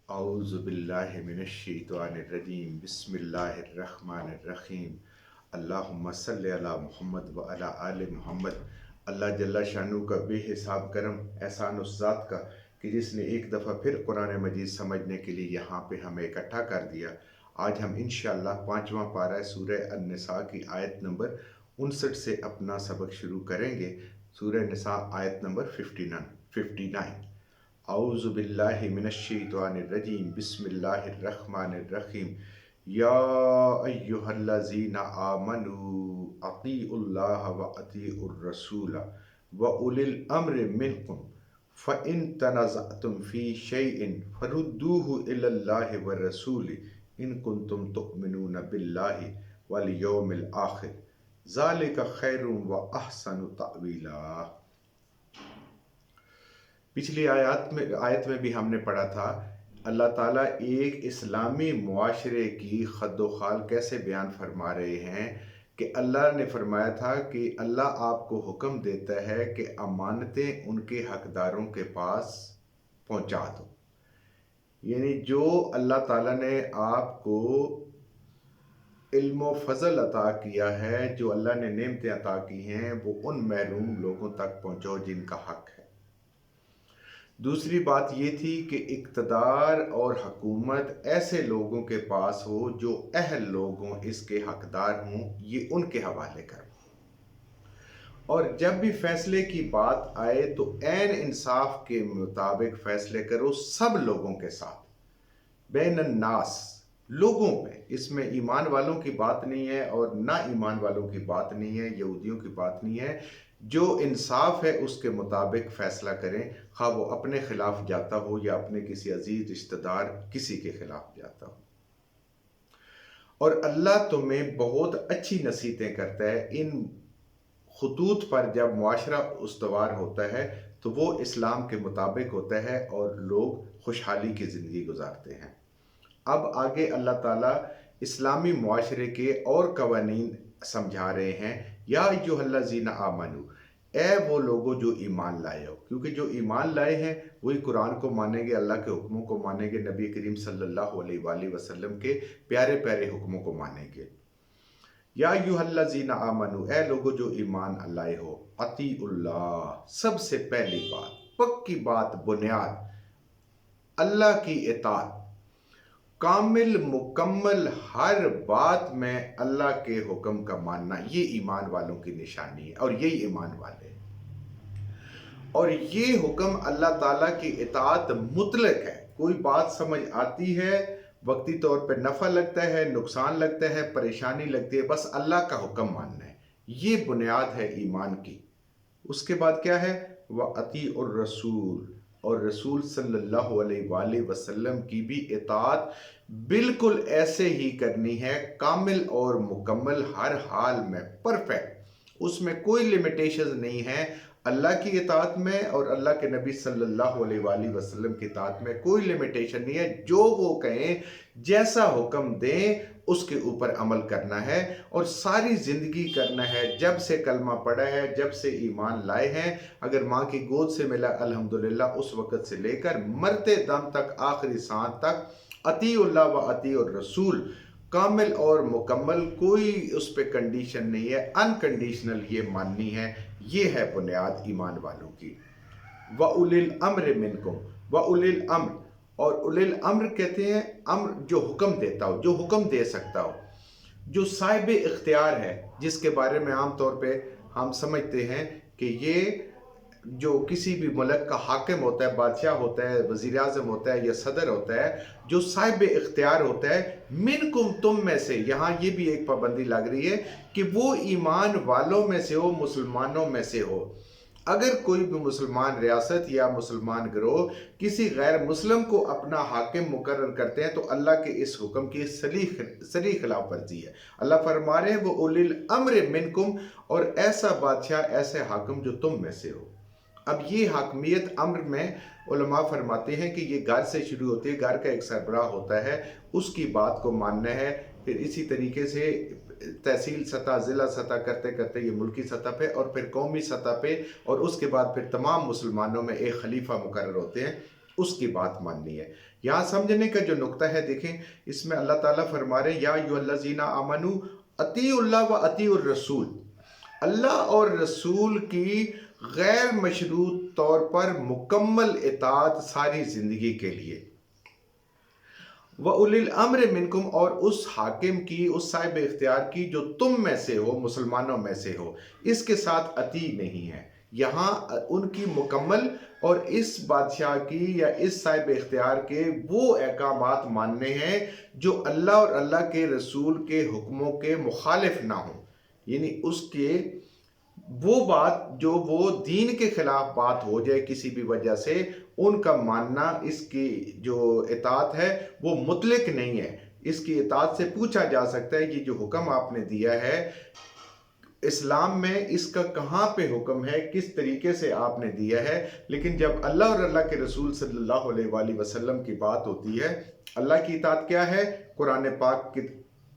اعوذ باللہ من الشیطان الرجیم بسم اللہ الرحمن الرحیم اللہم صلی علی محمد و علی آل محمد۔ اللہ جل شانہ کا بے حساب کرم احسان اس ذات کا کہ جس نے ایک دفعہ پھر قرآن مجید سمجھنے کے لیے یہاں پہ ہمیں اکٹھا کر دیا۔ آج ہم انشاءاللہ 5واں پارہ سورہ النساء کی آیت نمبر 59 سے اپنا سبق شروع کریں گے۔ سورہ نساء آیت نمبر 59۔ اعوذ باللہ من الشیطان الرجیم بسم اللہ الرحمن الرحیم یا ایہا الذین آمنوا اطیعوا اللہ و اطیعوا الرسول و اولی الامر منکم فإن تنازعتم فی شیء فردوہ الی اللہ والرسول ان کنتم تؤمنون باللہ والیوم الآخر ذالک خیر و احسن تأویلا۔ پچھلی آیت میں بھی ہم نے پڑھا تھا اللہ تعالیٰ ایک اسلامی معاشرے کی خد و خال کیسے بیان فرما رہے ہیں کہ اللہ نے فرمایا تھا کہ اللہ آپ کو حکم دیتا ہے کہ امانتیں ان کے حقداروں کے پاس پہنچا دو۔ یعنی جو اللہ تعالیٰ نے آپ کو علم و فضل عطا کیا ہے، جو اللہ نے نعمتیں عطا کی ہیں، وہ ان محروم لوگوں تک پہنچاؤ جن کا حق ہے۔ دوسری بات یہ تھی کہ اقتدار اور حکومت ایسے لوگوں کے پاس ہو جو اہل لوگ ہوں، اس کے حقدار ہوں، یہ ان کے حوالے کرو۔ اور جب بھی فیصلے کی بات آئے تو عین انصاف کے مطابق فیصلے کرو سب لوگوں کے ساتھ، بین الناس، لوگوں میں۔ اس میں ایمان والوں کی بات نہیں ہے اور نہ ایمان والوں کی بات نہیں ہے، یہودیوں کی بات نہیں ہے۔ جو انصاف ہے اس کے مطابق فیصلہ کریں، خواہ وہ اپنے خلاف جاتا ہو یا اپنے کسی عزیز رشتہ دار کسی کے خلاف جاتا ہو۔ اور اللہ تمہیں بہت اچھی نصیحتیں کرتا ہے۔ ان خطوط پر جب معاشرہ استوار ہوتا ہے تو وہ اسلام کے مطابق ہوتا ہے اور لوگ خوشحالی کی زندگی گزارتے ہیں۔ اب آگے اللہ تعالیٰ اسلامی معاشرے کے اور قوانین سمجھا رہے ہیں۔ یا ایھا الذین آمنوا، اے وہ لوگوں جو ایمان لائے ہو، کیونکہ جو ایمان لائے ہیں وہی قرآن کو مانیں گے، اللہ کے حکموں کو مانیں گے، نبی کریم صلی اللہ علیہ وآلہ وسلم کے پیارے پیارے حکموں کو مانیں گے۔ یا ایھا الذین آمنوا، اے لوگوں جو ایمان لائے ہو، اطیعوا اللہ، سب سے پہلی بات، پکی بات، بنیاد، اللہ کی اطاعت، کامل مکمل ہر بات میں اللہ کے حکم کا ماننا، یہ ایمان والوں کی نشانی ہے اور یہی ایمان والے ہیں۔ اور یہ حکم اللہ تعالیٰ کی اطاعت مطلق ہے۔ کوئی بات سمجھ آتی ہے، وقتی طور پہ نفع لگتا ہے، نقصان لگتا ہے، پریشانی لگتی ہے، بس اللہ کا حکم ماننا ہے، یہ بنیاد ہے ایمان کی۔ اس کے بعد کیا ہے؟ وَأَطِيعُوا الرَّسُولَ، اور رسول صلی اللہ علیہ وآلہ وسلم کی بھی اطاعت بالکل ایسے ہی کرنی ہے، کامل اور مکمل، ہر حال میں پرفیکٹ، اس میں کوئی لیمیٹیشنز نہیں ہے۔ اللہ کی اطاعت میں اور اللہ کے نبی صلی اللہ علیہ وآلہ وسلم کی اطاعت میں کوئی لیمیٹیشن نہیں ہے۔ جو وہ کہیں، جیسا حکم دیں، اس کے اوپر عمل کرنا ہے اور ساری زندگی کرنا ہے۔ جب سے کلمہ پڑھا ہے، جب سے ایمان لائے ہیں، اگر ماں کی گود سے ملا الحمدللہ، اس وقت سے لے کر مرتے دم تک، آخری سانس تک، اطیعوا اللہ و اطیعوا الرسول، کامل اور مکمل، کوئی اس پہ کنڈیشن نہیں ہے، انکنڈیشنل یہ ماننی ہے۔ یہ ہے بنیاد ایمان والوں کی۔ وَأُولِي الْأَمْرِ مِنْكُمْ، وَأُولِي الْأَمْرِ، اور اولی الامر کہتے ہیں امر جو حکم دیتا ہو، جو حکم دے سکتا ہو، جو صاحب اختیار ہے، جس کے بارے میں عام طور پہ ہم سمجھتے ہیں کہ یہ جو کسی بھی ملک کا حاکم ہوتا ہے، بادشاہ ہوتا ہے، وزیر اعظم ہوتا ہے یا صدر ہوتا ہے، جو صاحب اختیار ہوتا ہے، منکم، تم میں سے، یہاں یہ بھی ایک پابندی لگ رہی ہے کہ وہ ایمان والوں میں سے ہو، مسلمانوں میں سے ہو۔ اگر کوئی بھی مسلمان ریاست یا مسلمان گروہ کسی غیر مسلم کو اپنا حاکم مقرر کرتے ہیں تو اللہ کے اس حکم کی صریح خلاف ورزی ہے۔ اللہ فرما رہے ہیں وہ اولی الامر منکم، اور ایسا بادشاہ، ایسے حاکم جو تم میں سے ہو۔ اب یہ حاکمیت امر میں علماء فرماتے ہیں کہ یہ گھر سے شروع ہوتی ہے، گھر کا ایک سربراہ ہوتا ہے، اس کی بات کو ماننا ہے، پھر اسی طریقے سے تحصیل سطح، ضلع سطح کرتے کرتے یہ ملکی سطح پہ اور پھر قومی سطح پہ، اور اس کے بعد پھر تمام مسلمانوں میں ایک خلیفہ مقرر ہوتے ہیں۔ اس کی بات ماننی ہے۔ یہاں سمجھنے کا جو نقطہ ہے، دیکھیں اس میں اللہ تعالیٰ فرما رہے ہیں یا ایھا الذین آمنوا اطیعوا اللہ و اطیعوا الرسول، اللہ اور رسول کی غیر مشروط طور پر مکمل اطاعت ساری زندگی کے لیے، وَأُولِي الْأَمْرِ مِنْکُمْ، اور اس حاکم کی، اس صاحب اختیار کی جو تم میں سے ہو، مسلمانوں میں سے ہو، اس کے ساتھ اطیع نہیں ہے۔ یہاں ان کی مکمل اور اس بادشاہ کی یا اس صاحب اختیار کے وہ احکامات ماننے ہیں جو اللہ اور اللہ کے رسول کے حکموں کے مخالف نہ ہوں، یعنی اس کے وہ بات جو وہ دین کے خلاف بات ہو جائے کسی بھی وجہ سے، ان کا ماننا، اس کی جو اطاعت ہے وہ مطلق نہیں ہے۔ اس کی اطاعت سے پوچھا جا سکتا ہے یہ جو حکم آپ نے دیا ہے اسلام میں، اس کا کہاں پہ حکم ہے، کس طریقے سے آپ نے دیا ہے؟ لیکن جب اللہ اور اللہ کے رسول صلی اللہ علیہ وآلہ وسلم کی بات ہوتی ہے، اللہ کی اطاعت کیا ہے؟ قرآن پاک کے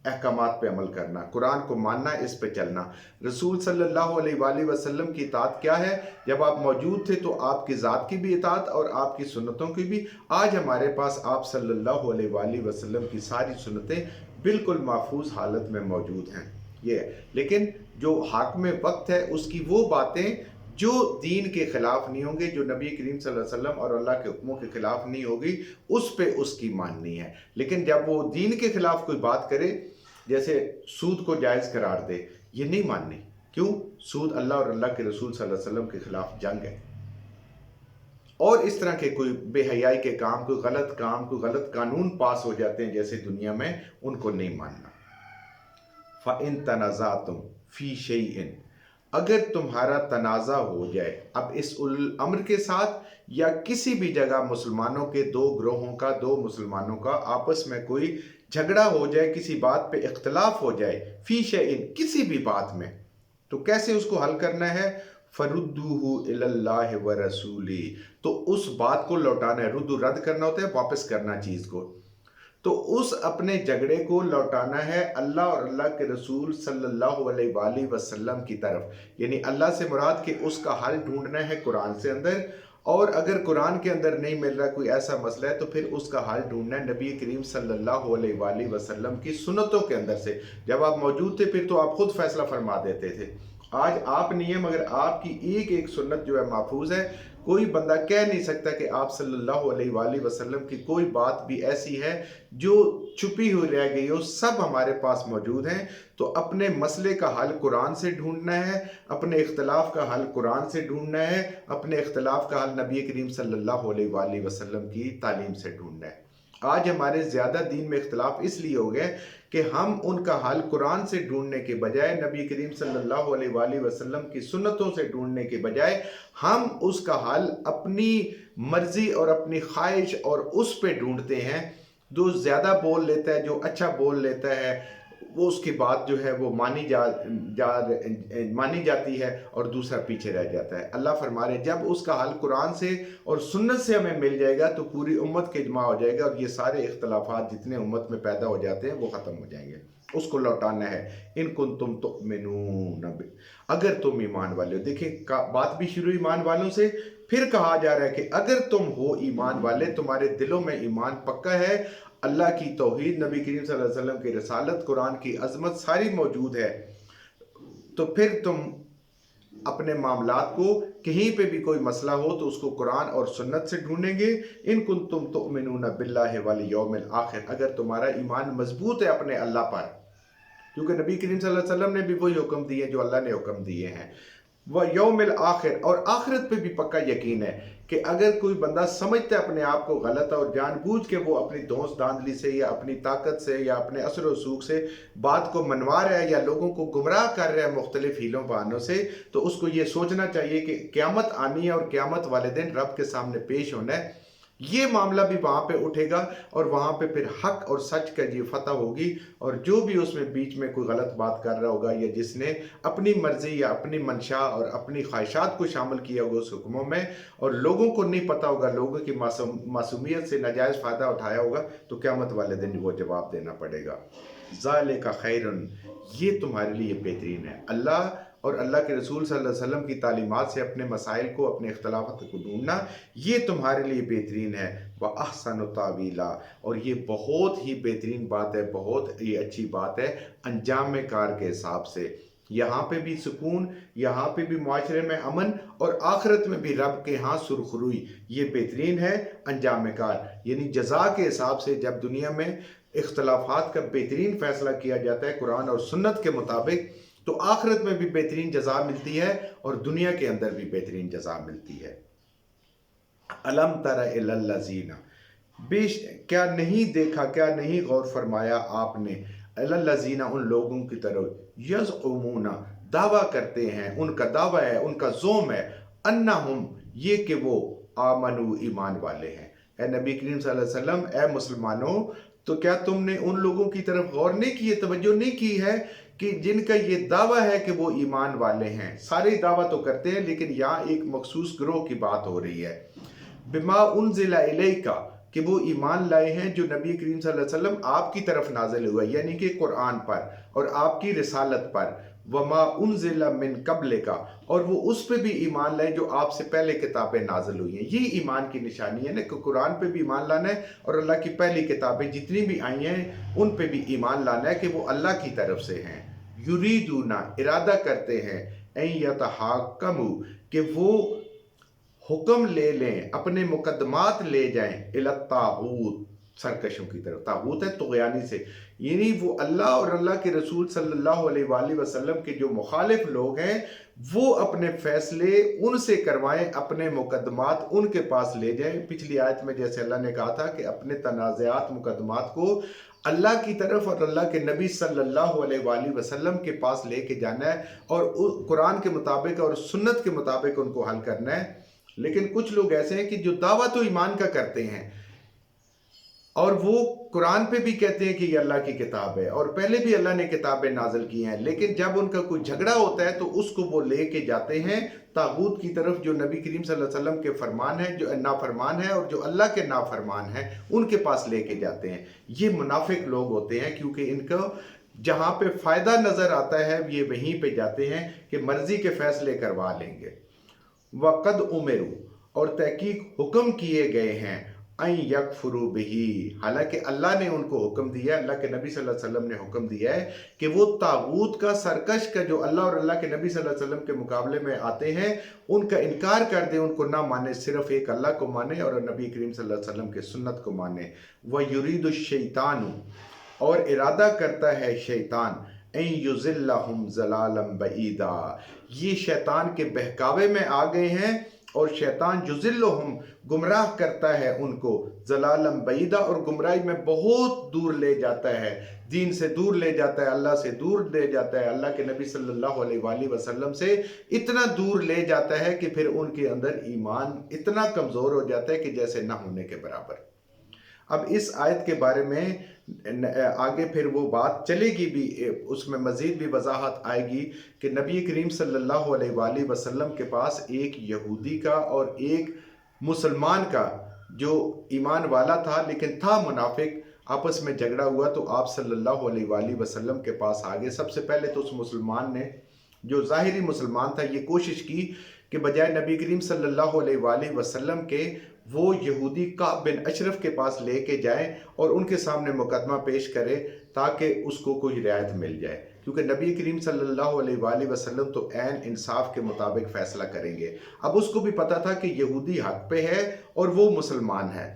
احکامات پہ عمل کرنا، قرآن کو ماننا، اس پہ چلنا۔ رسول صلی اللہ علیہ وآلہ وسلم کی اطاعت کیا ہے؟ جب آپ موجود تھے تو آپ کی ذات کی بھی اطاعت اور آپ کی سنتوں کی بھی۔ آج ہمارے پاس آپ صلی اللہ علیہ وآلہ وسلم کی ساری سنتیں بالکل محفوظ حالت میں موجود ہیں، یہ ہے۔ لیکن جو حاکم وقت ہے اس کی وہ باتیں جو دین کے خلاف نہیں ہوں گے، جو نبی کریم صلی اللہ علیہ وسلم اور اللہ کے حکموں کے خلاف نہیں ہوگی، اس پہ اس کی ماننی ہے۔ لیکن جب وہ دین کے خلاف کوئی بات کرے، جیسے سود کو جائز قرار دے، یہ نہیں ماننی۔ کیوں؟ سود اللہ اور اللہ کے رسول صلی اللہ علیہ وسلم کے خلاف جنگ ہے۔ اور اس طرح کے کوئی بے حیائی کے کام، کوئی غلط کام، کوئی غلط قانون پاس ہو جاتے ہیں جیسے دنیا میں، ان کو نہیں ماننا۔ فَإِن تَنَازَعْتُمْ فِي شَيْءٍ، اگر تمہارا تنازع ہو جائے، اب اس الامر کے ساتھ یا کسی بھی جگہ مسلمانوں کے دو گروہوں کا، دو مسلمانوں کا آپس میں کوئی جھگڑا ہو جائے، کسی بات پہ اختلاف ہو جائے، فی شیء، کسی بھی بات میں، تو کیسے اس کو حل کرنا ہے؟ فَرُدُّوهُ إِلَى اللَّهِ وَرَسُولِهِ، تو اس بات کو لوٹانا ہے۔ رد کرنا ہوتا ہے واپس کرنا چیز کو، تو اس اپنے جھگڑے کو لوٹانا ہے اللہ اور اللہ کے رسول صلی اللہ علیہ وآلہ وسلم کی طرف، یعنی اللہ سے مراد کہ اس کا حل ڈھونڈنا ہے قرآن سے اندر، اور اگر قرآن کے اندر نہیں مل رہا کوئی ایسا مسئلہ ہے تو پھر اس کا حل ڈھونڈنا ہے نبی کریم صلی اللہ علیہ وآلہ وسلم کی سنتوں کے اندر سے۔ جب آپ موجود تھے پھر تو آپ خود فیصلہ فرما دیتے تھے، آج آپ نہیں ہیں، مگر آپ کی ایک ایک سنت جو ہے محفوظ ہے۔ کوئی بندہ کہہ نہیں سکتا کہ آپ صلی اللہ علیہ وآلہ وسلم کی کوئی بات بھی ایسی ہے جو چھپی ہوئی رہ گئی ہو، سب ہمارے پاس موجود ہیں۔ تو اپنے مسئلے کا حل قرآن سے ڈھونڈنا ہے، اپنے اختلاف کا حل قرآن سے ڈھونڈنا ہے، اپنے اختلاف کا حل نبی کریم صلی اللہ علیہ وآلہ وسلم کی تعلیم سے ڈھونڈنا ہے۔ آج ہمارے زیادہ دین میں اختلاف اس لیے ہو گئے کہ ہم ان کا حل قرآن سے ڈھونڈنے کے بجائے، نبی کریم صلی اللہ علیہ وآلہ وسلم کی سنتوں سے ڈھونڈنے کے بجائے، ہم اس کا حل اپنی مرضی اور اپنی خواہش اور اس پہ ڈھونڈتے ہیں۔ جو زیادہ بول لیتا ہے، جو اچھا بول لیتا ہے، وہ اس کی بات جو ہے وہ مانی جاتی ہے اور دوسرا پیچھے رہ جاتا ہے۔ اللہ فرما رہے جب اس کا حل قرآن سے اور سنت سے ہمیں مل جائے گا تو پوری امت کے اجماع ہو جائے گا، اور یہ سارے اختلافات جتنے امت میں پیدا ہو جاتے ہیں وہ ختم ہو جائیں گے۔ اس کو لوٹانا ہے۔ ان کنتم تؤمنون، اگر تم ایمان والے ہو۔ دیکھیں بات بھی شروع ایمان والوں سے، پھر کہا جا رہا ہے کہ اگر تم ہو ایمان والے، تمہارے دلوں میں ایمان پکا ہے، اللہ کی توحید، نبی کریم صلی اللہ علیہ وسلم کی رسالت، قرآن کی عظمت ساری موجود ہے، تو پھر تم اپنے معاملات کو کہیں پہ بھی کوئی مسئلہ ہو تو اس کو قرآن اور سنت سے ڈھونڈیں گے۔ ان کنتم تؤمنون باللہ والیوم الآخر، اگر تمہارا ایمان مضبوط ہے اپنے اللہ پر، کیونکہ نبی کریم صلی اللہ علیہ وسلم نے بھی وہی حکم دیے جو اللہ نے حکم دیے ہیں، وہ یوم الآخر، اور آخرت پہ بھی پکا یقین ہے کہ اگر کوئی بندہ سمجھتا ہے اپنے آپ کو غلط اور جان بوجھ کے وہ اپنی دھونس دھاندلی سے یا اپنی طاقت سے یا اپنے اثر و رسوخ سے بات کو منوا رہا ہے یا لوگوں کو گمراہ کر رہا ہے مختلف ہیلوں بہانوں سے، تو اس کو یہ سوچنا چاہیے کہ قیامت آنی ہے اور قیامت والے دن رب کے سامنے پیش ہونا ہے۔ یہ معاملہ بھی وہاں پہ اٹھے گا اور وہاں پہ پھر حق اور سچ کا یہ فتح ہوگی، اور جو بھی اس میں بیچ میں کوئی غلط بات کر رہا ہوگا یا جس نے اپنی مرضی یا اپنی منشا اور اپنی خواہشات کو شامل کیا ہوگا اس حکموں میں، اور لوگوں کو نہیں پتہ ہوگا، لوگوں کی معصومیت سے ناجائز فائدہ اٹھایا ہوگا، تو قیامت والے دن وہ جواب دینا پڑے گا۔ ذالک خیرن، یہ تمہارے لیے بہترین ہے۔ اللہ اور اللہ کے رسول صلی اللہ علیہ وسلم کی تعلیمات سے اپنے مسائل کو، اپنے اختلافات کو ڈھونڈنا، یہ تمہارے لیے بہترین ہے۔ وَأَحْسَنُ تَأْوِيلًا، اور یہ بہت ہی بہترین بات ہے، بہت ہی اچھی بات ہے انجام کار کے حساب سے۔ یہاں پہ بھی سکون، یہاں پہ بھی معاشرے میں امن، اور آخرت میں بھی رب کے ہاں سرخروئی، یہ بہترین ہے انجام کار۔ یعنی جزا کے حساب سے جب دنیا میں اختلافات کا بہترین فیصلہ کیا جاتا ہے قرآن اور سنت کے مطابق، تو آخرت میں بھی بہترین جزا ملتی ہے اور دنیا کے اندر بھی بہترین جزا ملتی ہے۔ الم تر الی الذین، کیا نہیں دیکھا، کیا نہیں غور فرمایا آپ نے، الی الذین، ان لوگوں کی طرف، یزعمون، دعویٰ کرتے ہیں، ان کا دعویٰ ہے، ان کا زوم ہے، انہم، یہ کہ وہ آمنو، ایمان والے ہیں۔ اے نبی کریم صلی اللہ علیہ وسلم، اے مسلمانوں، تو کیا تم نے ان لوگوں کی طرف غور نہیں کی ہے، توجہ نہیں کی ہے کہ جن کا یہ دعویٰ ہے کہ وہ ایمان والے ہیں؟ سارے دعویٰ تو کرتے ہیں، لیکن یہاں ایک مخصوص گروہ کی بات ہو رہی ہے۔ بما انزل الیک، کہ وہ ایمان لائے ہیں جو نبی کریم صلی اللہ علیہ وسلم آپ کی طرف نازل ہوا، یعنی کہ قرآن پر اور آپ کی رسالت پر۔ وما انزل من قبلک، اور وہ اس پہ بھی ایمان لائے جو آپ سے پہلے کتابیں نازل ہوئی ہیں۔ یہ ایمان کی نشانی ہے نا، کہ قرآن پہ بھی ایمان لانا ہے، اور اللہ کی پہلی کتابیں جتنی بھی آئی ہیں ان پہ بھی ایمان لانا ہے کہ وہ اللہ کی طرف سے ہیں۔ یریدون، ارادہ کرتے ہیں، ان یتحاکموا، کہ وہ حکم لے لیں، اپنے مقدمات لے جائیں، الی الطاغوت، سرکشوں کی طرف۔ طاغوت ہے طغیانی سے، یعنی وہ اللہ اور اللہ کے رسول صلی اللہ علیہ وآلہ وسلم کے جو مخالف لوگ ہیں، وہ اپنے فیصلے ان سے کروائیں، اپنے مقدمات ان کے پاس لے جائیں۔ پچھلی آیت میں جیسے اللہ نے کہا تھا کہ اپنے تنازعات، مقدمات کو اللہ کی طرف اور اللہ کے نبی صلی اللہ علیہ وآلہ وسلم کے پاس لے کے جانا ہے، اور قرآن کے مطابق اور سنت کے مطابق ان کو حل کرنا ہے۔ لیکن کچھ لوگ ایسے ہیں کہ جو دعویٰ تو ایمان کا کرتے ہیں، اور وہ قرآن پہ بھی کہتے ہیں کہ یہ اللہ کی کتاب ہے، اور پہلے بھی اللہ نے کتابیں نازل کی ہیں، لیکن جب ان کا کوئی جھگڑا ہوتا ہے تو اس کو وہ لے کے جاتے ہیں طاغوت کی طرف، جو نبی کریم صلی اللہ علیہ وسلم کے فرمان ہیں، جو نافرمان ہیں، اور جو اللہ کے نافرمان ہیں، ان کے پاس لے کے جاتے ہیں۔ یہ منافق لوگ ہوتے ہیں، کیونکہ ان کو جہاں پہ فائدہ نظر آتا ہے یہ وہیں پہ جاتے ہیں کہ مرضی کے فیصلے کروا لیں گے۔ وَقَدْ أُمِرُوا، اور تحقیق حکم کیے گئے ہیں، ان یکفروا بہ، حالانکہ اللہ نے ان کو حکم دیا ہے، اللہ کے نبی صلی اللہ علیہ وسلم نے حکم دیا ہے کہ وہ طاغوت کا، سرکش کا، جو اللہ اور اللہ کے نبی صلی اللہ علیہ وسلم کے مقابلے میں آتے ہیں، ان کا انکار کر دیں، ان کو نہ مانے، صرف ایک اللہ کو مانے اور نبی کریم صلی اللہ علیہ وسلم کے سنت کو مانے۔ وَيُرِيدُ الشَّيْطَانُ، اور ارادہ کرتا ہے شیطان، ان یضلہم ضلالا بعیدا، یہ شیطان کے بہکاوے میں آ گئے ہیں، اور شیطان یضلہم، گمراہ کرتا ہے ان کو، ضلالا بعیدا، اور گمراہی میں بہت دور لے جاتا ہے، دین سے دور لے جاتا ہے، اللہ سے دور لے جاتا ہے، اللہ کے نبی صلی اللہ علیہ وآلہ وسلم سے اتنا دور لے جاتا ہے کہ پھر ان کے اندر ایمان اتنا کمزور ہو جاتا ہے کہ جیسے نہ ہونے کے برابر۔ اب اس آیت کے بارے میں آگے پھر وہ بات چلے گی بھی، اس میں مزید بھی وضاحت آئے گی کہ نبی کریم صلی اللہ علیہ وآلہ وسلم کے پاس ایک یہودی کا اور ایک مسلمان کا، جو ایمان والا تھا لیکن تھا منافق، آپس میں جھگڑا ہوا، تو آپ صلی اللہ علیہ وآلہ وسلم کے پاس آگے۔ سب سے پہلے تو اس مسلمان نے، جو ظاہری مسلمان تھا، یہ کوشش کی کہ بجائے نبی کریم صلی اللہ علیہ وآلہ وسلم کے، وہ یہودی کعب بن اشرف کے پاس لے کے جائیں اور ان کے سامنے مقدمہ پیش کرے تاکہ اس کو کوئی رعایت مل جائے، کیونکہ نبی کریم صلی اللہ علیہ وآلہ وسلم تو عین انصاف کے مطابق فیصلہ کریں گے۔ اب اس کو بھی پتا تھا کہ یہودی حق پہ ہے اور وہ مسلمان ہے،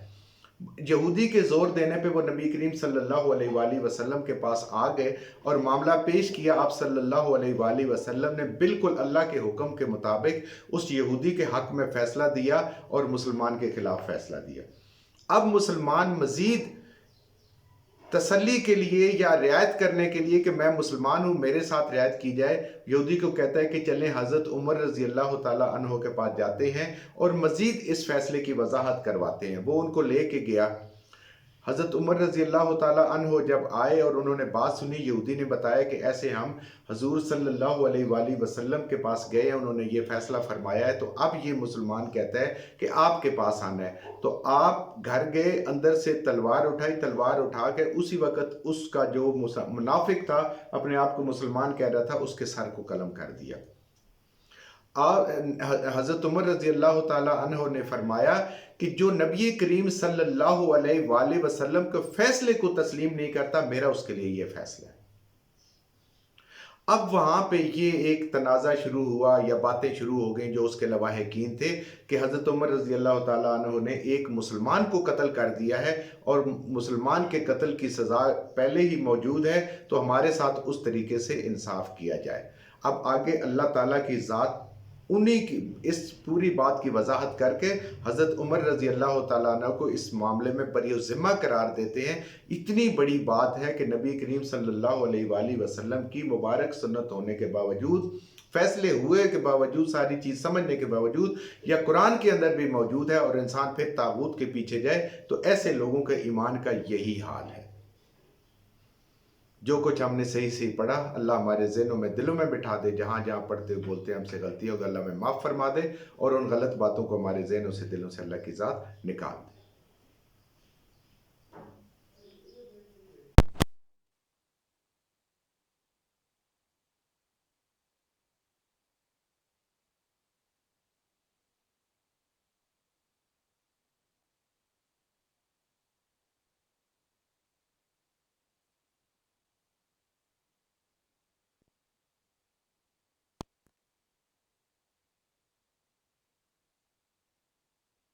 یہودی کے زور دینے پہ وہ نبی کریم صلی اللہ علیہ وآلہ وسلم کے پاس آ گئے اور معاملہ پیش کیا۔ آپ صلی اللہ علیہ وآلہ وسلم نے بالکل اللہ کے حکم کے مطابق اس یہودی کے حق میں فیصلہ دیا اور مسلمان کے خلاف فیصلہ دیا۔ اب مسلمان مزید تسلی کے لیے یا رعایت کرنے کے لیے کہ میں مسلمان ہوں، میرے ساتھ رعایت کی جائے، یہودی کو کہتا ہے کہ چلیں حضرت عمر رضی اللہ تعالیٰ عنہ کے پاس جاتے ہیں اور مزید اس فیصلے کی وضاحت کرواتے ہیں۔ وہ ان کو لے کے گیا۔ حضرت عمر رضی اللہ تعالیٰ عنہ جب آئے اور انہوں نے بات سنی، یہودی نے بتایا کہ ایسے ہم حضور صلی اللہ علیہ وآلہ وسلم کے پاس گئے ہیں، انہوں نے یہ فیصلہ فرمایا ہے، تو اب یہ مسلمان کہتا ہے کہ آپ کے پاس آنا ہے۔ تو آپ گھر گئے، اندر سے تلوار اٹھائی، تلوار اٹھا کے اسی وقت اس کا جو منافق تھا، اپنے آپ کو مسلمان کہہ رہا تھا، اس کے سر کو قلم کر دیا۔ حضرت عمر رضی اللہ تعالیٰ عنہ نے فرمایا کہ جو نبی کریم صلی اللہ علیہ وآلہ وسلم کے فیصلے کو تسلیم نہیں کرتا، میرا اس کے لیے یہ فیصلہ ہے۔ اب وہاں پہ یہ ایک تنازع شروع ہوا یا باتیں شروع ہو گئیں جو اس کے لواحقین تھے کہ حضرت عمر رضی اللہ تعالیٰ عنہ نے ایک مسلمان کو قتل کر دیا ہے اور مسلمان کے قتل کی سزا پہلے ہی موجود ہے، تو ہمارے ساتھ اس طریقے سے انصاف کیا جائے۔ اب آگے اللہ تعالیٰ کی ذات انہی کی اس پوری بات کی وضاحت کر کے حضرت عمر رضی اللہ تعالیٰ عنہ کو اس معاملے میں بری الذمہ قرار دیتے ہیں۔ اتنی بڑی بات ہے کہ نبی کریم صلی اللہ علیہ وآلہ وسلم کی مبارک سنت ہونے کے باوجود، فیصلے ہوئے کے باوجود، ساری چیز سمجھنے کے باوجود، یا قرآن کے اندر بھی موجود ہے، اور انسان پھر طاغوت کے پیچھے جائے، تو ایسے لوگوں کے ایمان کا یہی حال ہے۔ جو کچھ ہم نے صحیح صحیح پڑھا، اللہ ہمارے ذہنوں میں دلوں میں بٹھا دے، جہاں جہاں پڑھتے بولتے ہم سے غلطی ہوگا اللہ میں معاف فرما دے، اور ان غلط باتوں کو ہمارے ذہنوں سے دلوں سے اللہ کی ذات نکال دے۔